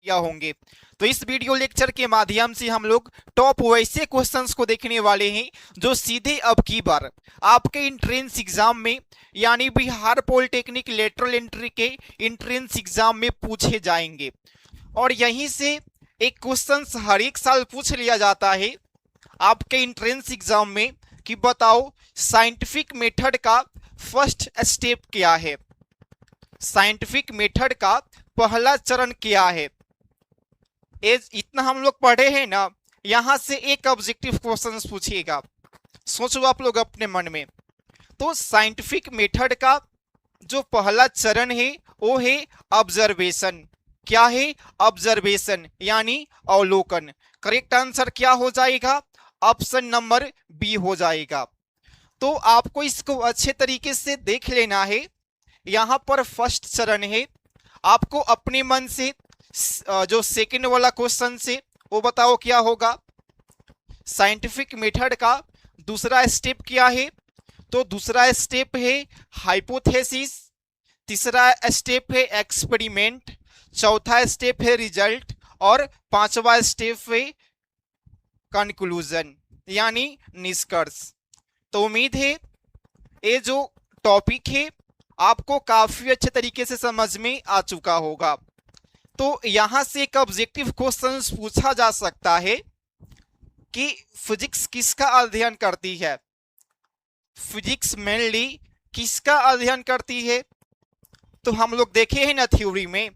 या होंगे। तो इस वीडियो लेक्चर के माध्यम से हम लोग टॉप वैसे क्वेश्चंस को देखने वाले हैं जो सीधे अब की बार आपके इंट्रेंस एग्जाम में यानी बिहार पॉलिटेक्निक लेटरल एंट्री के इंट्रेंस एग्जाम में पूछे जाएंगे। और यहीं से एक क्वेश्चन हर एक साल पूछ लिया जाता है आपके इंट्रेंस एग्जाम में कि बताओ साइंटिफिक मेथड का फर्स्ट स्टेप क्या है, साइंटिफिक मेथड का पहला चरण क्या है। इतना हम लोग पढ़े हैं ना, यहां से एक ऑब्जेक्टिव क्वेश्चन पूछिएगा, सोचो आप लोग अपने मन में। तो साइंटिफिक मेथड का जो पहला चरण है वो है ऑब्जर्वेशन। क्या है? ऑब्जर्वेशन यानी अवलोकन। करेक्ट आंसर क्या हो जाएगा? ऑप्शन नंबर बी हो जाएगा। तो आपको इसको अच्छे तरीके से देख लेना है। यहां पर फर्स्ट चरण है, आपको अपने मन से जो सेकंड वाला क्वेश्चन से वो बताओ क्या होगा। साइंटिफिक मेथड का दूसरा स्टेप क्या है? तो दूसरा स्टेप है हाइपोथेसिस, तीसरा स्टेप है एक्सपेरिमेंट, चौथा स्टेप है रिजल्ट और पांचवा स्टेप है कंक्लूजन यानी निष्कर्ष। तो उम्मीद है ये जो टॉपिक है आपको काफी अच्छे तरीके से समझ में आ चुका होगा। तो यहां से एक ऑब्जेक्टिव क्वेश्चन पूछा जा सकता है कि फिजिक्स किसका अध्ययन करती है, फिजिक्स मेनली किसका अध्ययन करती है। तो हम लोग देखे हैं ना थ्योरी में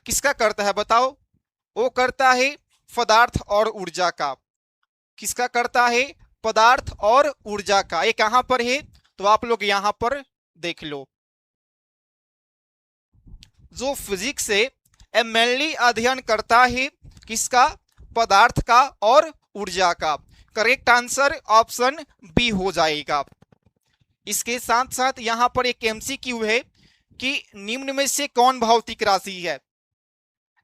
किसका करता है बताओ? वो करता है पदार्थ और ऊर्जा का। किसका करता है? पदार्थ और ऊर्जा का। ये कहां पर है? तो आप लोग यहां पर देख लो। जो फिजिक्स है मेनली अध्ययन करता है किसका? पदार्थ का और ऊर्जा का। करेक्ट आंसर ऑप्शन बी हो जाएगा। इसके साथ साथ यहां पर एक एमसीक्यू है कि निम्न में से कौन भौतिक राशि है।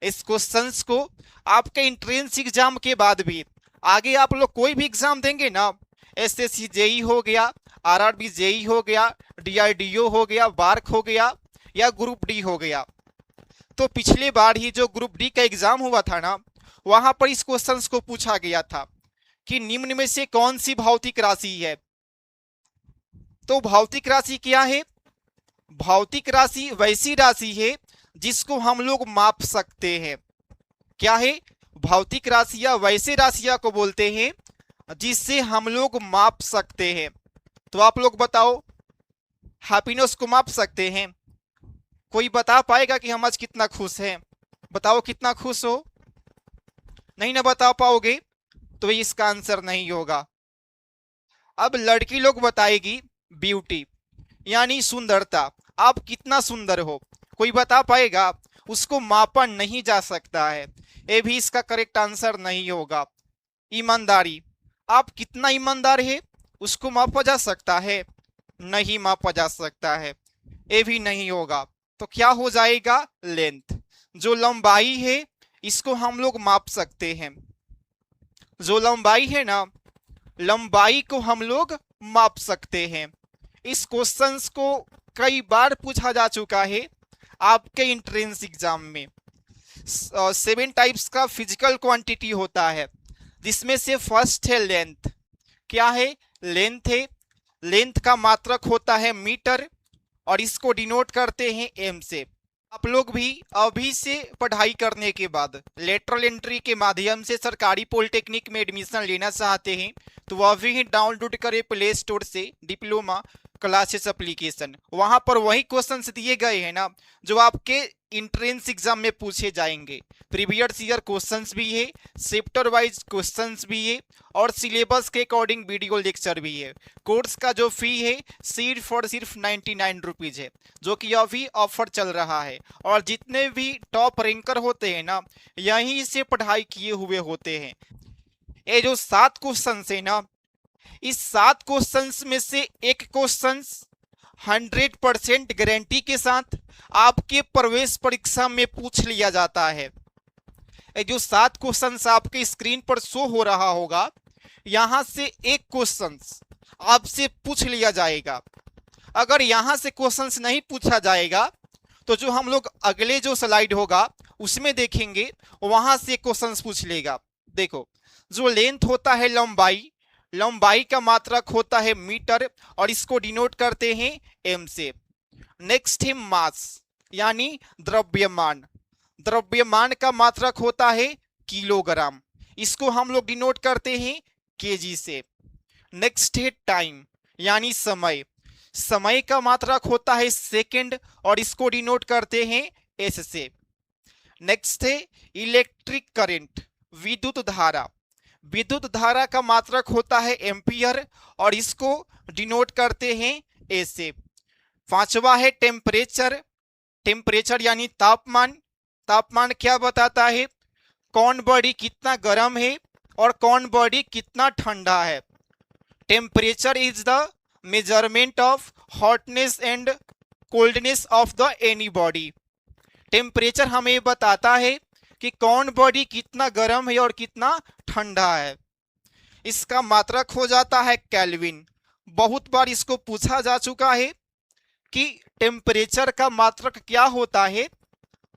इस क्वेश्चंस को आपके इंट्रेंस एग्जाम के बाद भी आगे आप लोग कोई भी एग्जाम देंगे ना, एसएससी जेई हो गया, आरआरबी जेई हो गया, डीआरडीओ हो गया, बार्क हो गया या ग्रुप डी हो गया, तो पिछले बार ही जो ग्रुप डी का एग्जाम हुआ था ना, वहां पर इस क्वेश्चंस को पूछा गया था कि निम्न में से कौन सी भौतिक राशि है। तो भौतिक राशि क्या है? भौतिक राशि वैसी राशि है जिसको हम लोग माप सकते हैं। क्या है? भौतिक राशियां वैसे राशियां को बोलते हैं जिससे हम लोग माप सकते हैं। तो आप लोग बताओ, हैप्पीनेस को माप सकते हैं? कोई बता पाएगा कि हम आज कितना खुश हैं? बताओ कितना खुश हो? नहीं ना बता पाओगे तो इसका आंसर नहीं होगा। अब लड़की लोग बताएगी ब्यूटी यानी सुंदरता, आप कितना सुंदर हो, कोई बता पाएगा? उसको मापा नहीं जा सकता है, ये भी इसका करेक्ट आंसर नहीं होगा। ईमानदारी, आप कितना ईमानदार है, उसको मापा जा सकता है? नहीं मापा जा सकता है, ये भी नहीं होगा। तो क्या हो जाएगा? लेंथ। जो लंबाई है इसको हम लोग माप सकते हैं। जो लंबाई है ना, लंबाई को हम लोग माप सकते हैं। इस क्वेश्चंस को कई बार पूछा जा चुका है आपके इंट्रेंस एग्जाम में। 7 टाइप्स का फिजिकल क्वांटिटी होता है जिसमें से फर्स्ट है लेंथ। क्या है? लेंथ है। लेंथ का मात्रक होता है मीटर और इसको डिनोट करते हैं एम से। आप लोग भी अभी से पढ़ाई करने के बाद लेटरल एंट्री के माध्यम से सरकारी पॉलिटेक्निक में एडमिशन लेना चाहते हैं तो अभी ही डाउनलोड करें प्ले स्टोर से डिप्लोमा क्लासेस एप्लीकेशन। वहां पर वही क्वेश्चंस दिए गए हैं ना जो आपके इंट्रेंस एग्जाम में पूछे जाएंगे। प्रीवियस ईयर क्वेश्चंस भी है, चैप्टर वाइज क्वेश्चंस भी है और सिलेबस के अकॉर्डिंग वीडियो लेक्चर भी है। कोर्स का जो फी है सिर्फ 99 रुपीज है, जो कि अभी ऑफर चल रहा है। और जितने भी टॉप रैंकर होते हैं ना, यहीं से पढ़ाई किए हुए होते हैं। ये जो 7 क्वेश्चन है ना, इस 7 क्वेश्चंस में से एक क्वेश्चन 100% गारंटी के साथ आपके प्रवेश परीक्षा में पूछ लिया जाता है। ये जो 7 क्वेश्चंस आपके स्क्रीन पर शो हो रहा होगा, यहां से एक क्वेश्चन आपसे पूछ लिया जाएगा। अगर यहां से क्वेश्चंस नहीं पूछा जाएगा तो जो हम लोग अगले जो स्लाइड होगा उसमें देखेंगे वहां से क्वेश्चन पूछ लेगा। देखो, जो लेंथ होता है लंबाई, लंबाई का मात्रक होता है मीटर और इसको डिनोट करते हैं एम से। नेक्स्ट है मास यानी द्रव्यमान, द्रव्यमान का मात्रक होता है किलोग्राम, इसको हम लोग डिनोट करते हैं केजी से। नेक्स्ट है टाइम यानी समय, समय का मात्रक होता है सेकंड और इसको डिनोट करते हैं एस से। नेक्स्ट है इलेक्ट्रिक करंट, विद्युत धारा, विद्युत धारा का मात्रक होता है एम्पियर और इसको डिनोट करते हैं ए से। पांचवा है टेम्परेचर, टेम्परेचर यानी तापमान, तापमान क्या बताता है, कौन बॉडी कितना गर्म है और कौन बॉडी कितना ठंडा है। Temperature is the measurement of hotness and coldness of the any body, temperature हमें बताता है कि कौन बॉडी कितना गर्म है और कितना ठंडा है। इसका मात्रक हो जाता है केल्विन। बहुत बार इसको पूछा जा चुका है कि टेम्परेचर का मात्रक क्या होता है,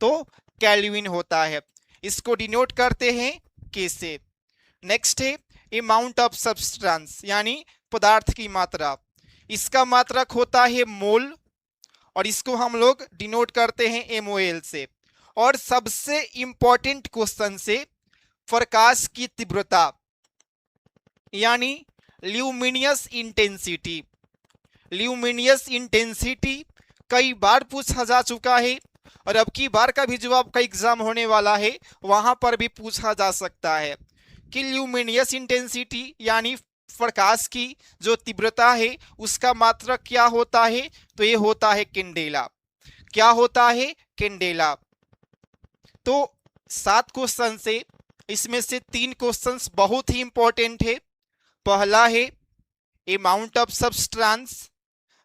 तो केल्विन होता है, इसको डिनोट करते हैं के से। नेक्स्ट है अमाउंट ऑफ सब्सटेंस यानी पदार्थ की मात्रा, इसका मात्रक होता है मोल और इसको हम लोग डिनोट करते हैं MOL से। और सबसे इंपॉर्टेंट क्वेश्चन से प्रकाश की तीव्रता यानी ल्यूमिनियस इंटेंसिटी, ल्यूमिनियस इंटेंसिटी कई बार पूछा जा चुका है और अब की बार का भी जो आपका एग्जाम होने वाला है वहां पर भी पूछा जा सकता है कि ल्यूमिनियस इंटेंसिटी यानी प्रकाश की जो तीव्रता है उसका मात्रक क्या होता है, तो ये होता है कैंडेला। क्या होता है, कैंडेला। तो 7 क्वेश्चन से इसमें से 3 क्वेश्चंस बहुत ही इंपॉर्टेंट है। पहला है अमाउंट ऑफ सब्सटेंस,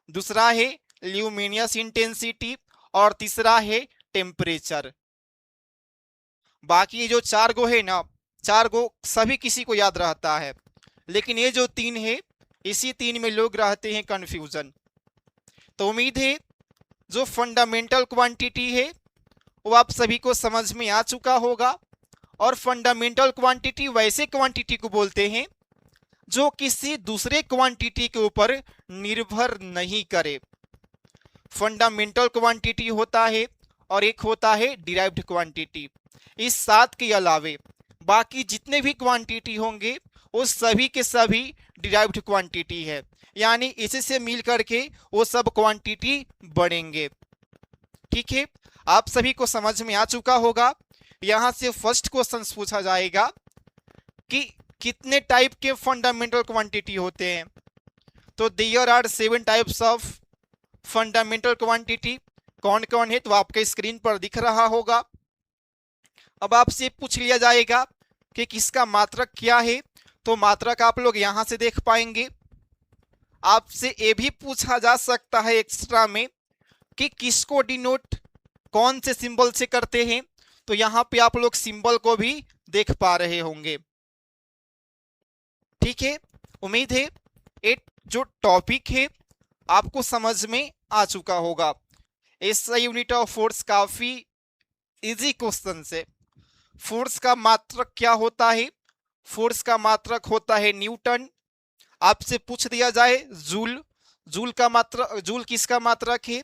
दूसरा है ल्यूमिनियस इंटेंसिटी और तीसरा है टेम्परेचर। बाकी ये जो 4 गो है ना, 4 गो सभी किसी को याद रहता है, लेकिन ये जो 3 है इसी 3 में लोग रहते हैं कंफ्यूजन। तो उम्मीद है जो फंडामेंटल क्वांटिटी है वो आप सभी को समझ में आ चुका होगा। और फंडामेंटल क्वांटिटी वैसे क्वांटिटी को बोलते हैं जो किसी दूसरे क्वांटिटी के ऊपर निर्भर नहीं करे। फंडामेंटल क्वांटिटी होता है और एक होता है डिराइव्ड क्वांटिटी। इस 7 के अलावे बाकी जितने भी क्वांटिटी होंगे वो सभी के सभी डिराइव्ड क्वांटिटी है, यानी इसी से मिल करके वो सब क्वांटिटी बढ़ेंगे। ठीक है, आप सभी को समझ में आ चुका होगा। यहां से फर्स्ट क्वेश्चन पूछा जाएगा कि कितने टाइप के फंडामेंटल क्वांटिटी होते हैं। तो there are 7 types of fundamental quantity. कौन कौन है तो आपके स्क्रीन पर दिख रहा होगा। अब आपसे पूछ लिया जाएगा कि किसका मात्रक क्या है, तो मात्रक आप लोग यहां से देख पाएंगे। आपसे ये भी पूछा जा सकता है एक्स्ट्रा में कि किसको डिनोट कौन से सिंबल से करते हैं, तो यहां पे आप लोग सिंबल को भी देख पा रहे होंगे। ठीक है, उम्मीद है एक जो टॉपिक है आपको समझ में आ चुका होगा। SI यूनिट ऑफ फोर्स काफी इजी क्वेश्चन से। फोर्स का मात्रक क्या होता है, फोर्स का मात्रक होता है न्यूटन। आपसे पूछ दिया जाए जूल, जूल का मात्रक, जूल किसका मात्रक है,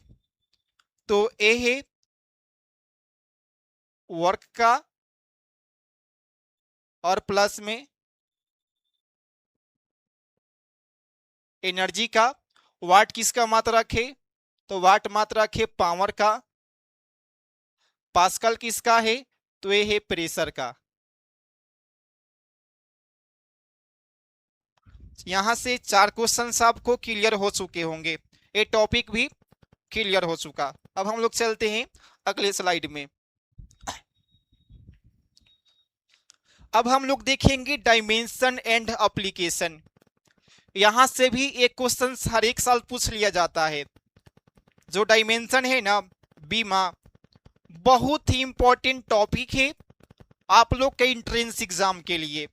तो ए है वर्क का और प्लस में एनर्जी का। वाट किसका मात्रक है, तो वाट मात्रक है पावर का। पास्कल किसका है, तो ये है प्रेशर का। यहां से 4 क्वेश्चंस आपको क्लियर हो चुके होंगे, ये टॉपिक भी क्लियर हो चुका। अब हम लोग चलते हैं अगले स्लाइड में। अब हम लोग देखेंगे डायमेंशन एंड एप्लीकेशन। यहां से भी एक क्वेश्चन हर एक साल पूछ लिया जाता है। जो डायमेंशन है ना बीमा, बहुत ही इंपॉर्टेंट टॉपिक है आप लोग के एंट्रेंस एग्जाम के लिए।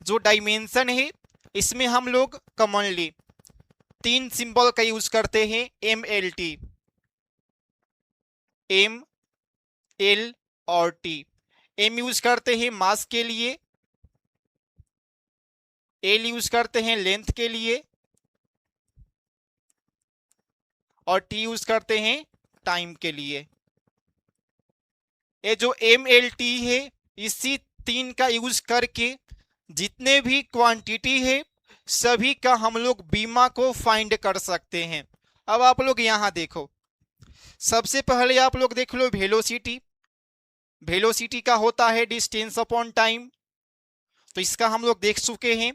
जो डायमेंशन है इसमें हम लोग कॉमनली 3 सिंबल का यूज करते हैं, MLT, M L और टी। एम यूज करते हैं मास के लिए, एल यूज करते हैं लेंथ के लिए, और टी यूज करते हैं टाइम के लिए। ये जो एम एल टी है, इसी तीन का यूज करके जितने भी क्वांटिटी है सभी का हम लोग बीमा को फाइंड कर सकते हैं। अब आप लोग यहां देखो, सबसे पहले आप लोग देख लो वेलोसिटी। वेलोसिटी का होता है डिस्टेंस अपॉन टाइम, तो इसका हम लोग देख चुके हैं।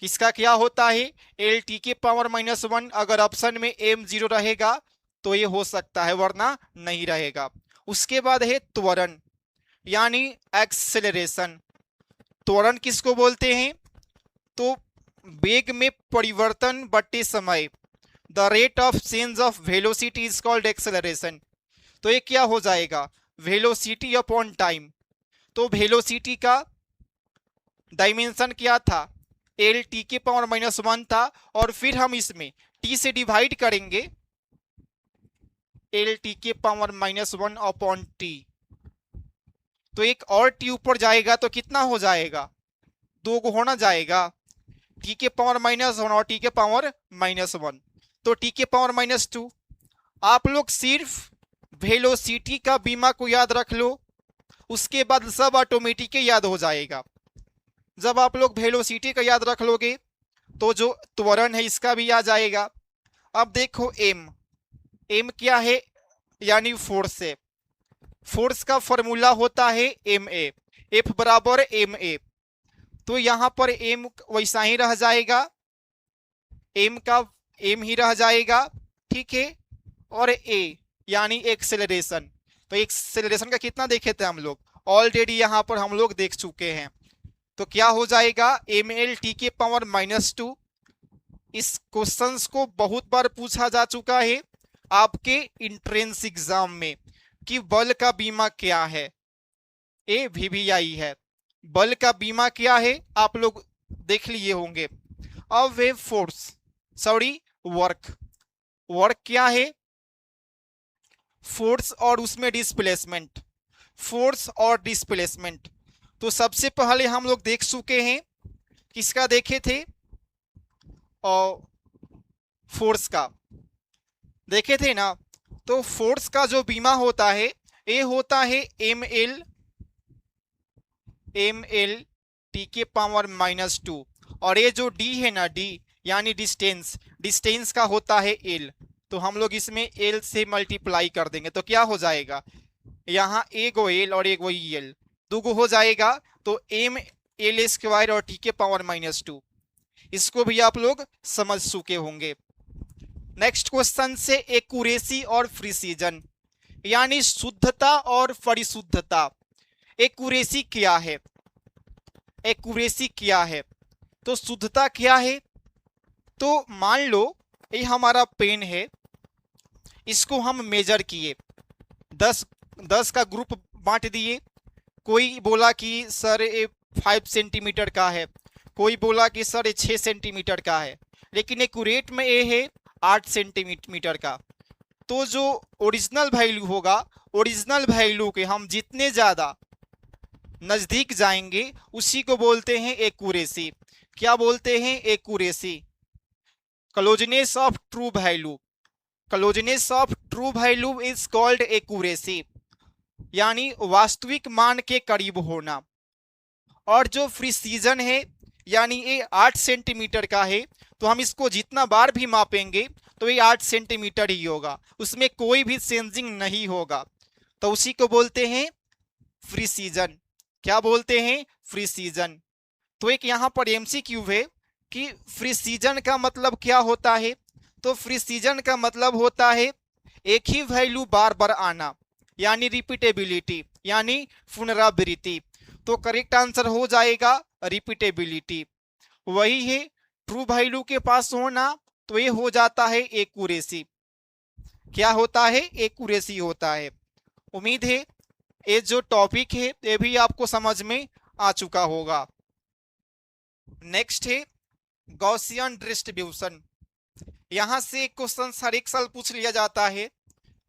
इसका क्या होता है, एल टी के पावर -1। अगर ऑप्शन में एम 0 रहेगा तो ये हो सकता है, वरना नहीं रहेगा। उसके बाद है त्वरण यानी एक्सेलरेशन। त्वरण किसको बोलते हैं, तो वेग में परिवर्तन बटे समय, the rate of change of velocity is called acceleration. तो ये क्या हो जाएगा, वेलोसिटी अपॉन टाइम। तो वेलोसिटी का डायमेंशन क्या था, एल टी के पावर -1 था, और फिर हम इसमें टी से डिवाइड करेंगे, एल टी के पावर -1 अपॉन टी। तो एक और टी ऊपर जाएगा तो कितना हो जाएगा, 2 होना जाएगा, टी के पावर -1 और टी के पावर -1, तो टी के पावर -2। आप लोग सिर्फ वेलोसिटी का बीमा को याद रख लो, उसके बाद सब ऑटोमेटिक याद हो जाएगा। जब आप लोग वेलोसिटी का याद रख लोगे तो जो त्वरण है इसका भी आ जाएगा। अब देखो एम, एम क्या है, यानी फोर्स है। फोर्स का फॉर्मूला होता है एम ए, एफ बराबर एम ए। तो यहां पर एम वैसा ही रह जाएगा, एम का एम ही रह जाएगा, ठीक है। और ए यानी एक्सेलरेशन, तो एक्सेलरेशन का कितना देखे थे हम लोग, ऑलरेडी यहां पर हम लोग देख चुके हैं। तो क्या हो जाएगा, एम एल टी के पावर -2। इस क्वेश्चंस को बहुत बार पूछा जा चुका है आपके इंट्रेंस एग्जाम में कि बल का बीमा क्या है, ए वीवीआई है। बल का बीमा क्या है आप लोग देख लिए होंगे। अब वे फोर्स, सॉरी वर्क, वर्क क्या है, फोर्स और उसमें डिस्प्लेसमेंट, फोर्स और डिस्प्लेसमेंट। तो सबसे पहले हम लोग देख चुके हैं, किसका देखे थे, और फोर्स का देखे थे ना। तो फोर्स का जो बीमा होता है ये होता है एम एल टी के पावर -2, और ये जो डी है ना, डी यानी डिस्टेंस, डिस्टेंस का होता है एल। तो हम लोग इसमें एल से मल्टीप्लाई कर देंगे तो क्या हो जाएगा, यहाँ एक एल और एक वही एल, 2 हो जाएगा। तो एम एल स्क्वायर और टी के पावर -2, इसको भी आप लोग समझ चुके होंगे। नेक्स्ट क्वेश्चन से एक्यूरेसी और प्रिसीजन यानी शुद्धता और परिशुद्धता। एक्यूरेसी क्या है, एक्यूरेसी क्या है, तो शुद्धता क्या है। तो मान लो ये हमारा पेन है, इसको हम मेजर किए, 10 का ग्रुप बांट दिए। कोई बोला कि सर ये 5 सेंटीमीटर का है, कोई बोला कि सर ये 6 सेंटीमीटर का है, लेकिन एक्यूरेट में ये है 8 सेंटीमीटर का। तो जो ओरिजिनल वैल्यू होगा, ओरिजिनल वैल्यू के हम जितने ज़्यादा नज़दीक जाएंगे उसी को बोलते हैं एक्यूरेसी। क्या बोलते हैं, accuracy. Closeness of true value, closeness of true value is called accuracy, यानी वास्तविक मान के करीब होना। और जो प्रिसीजन है, यानी ये 8 सेंटीमीटर का है, तो हम इसको जितना बार भी मापेंगे तो ये 8 सेंटीमीटर ही होगा, उसमें कोई भी चेंजिंग नहीं होगा, तो उसी को बोलते हैं प्रिसीजन। क्या बोलते हैं, प्रिसीजन। तो एक यहाँ पर एमसीक्यू है कि प्रिसीजन का मतलब क्या होता है। तो प्रिसीजन का मतलब होता है एक ही वैल्यू बार बार आना, यानी रिपीटेबिलिटी, यानी पुनरावृत्ति। तो करेक्ट आंसर हो जाएगा रिपीटेबिलिटी। वही है ट्रू वैल्यू के पास होना, तो ये हो जाता है एक्यूरेसी। क्या होता है, एक्यूरेसी होता है। उम्मीद है ये जो टॉपिक है ये भी आपको समझ में आ चुका होगा। नेक्स्ट है गॉसियन डिस्ट्रीब्यूशन। यहां से क्वेश्चन हर एक साल पूछ लिया जाता है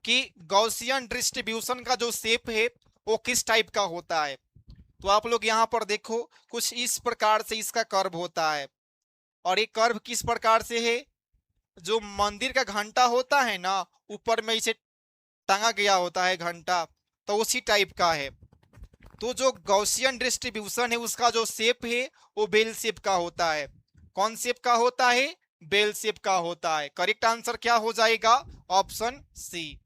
कि गॉसियन डिस्ट्रीब्यूशन का जो शेप है वो किस टाइप का होता है। तो आप लोग यहाँ पर देखो, कुछ इस प्रकार से इसका कर्व होता है। और ये कर्व किस प्रकार से है, जो मंदिर का घंटा होता है ना, ऊपर में इसे टांगा गया होता है घंटा, तो उसी टाइप का है। तो जो गॉसियन डिस्ट्रीब्यूशन है उसका जो शेप है वो बेल शेप का होता है। कौन शेप का होता है, बेल शेप का होता है। करेक्ट आंसर क्या हो जाएगा, ऑप्शन सी।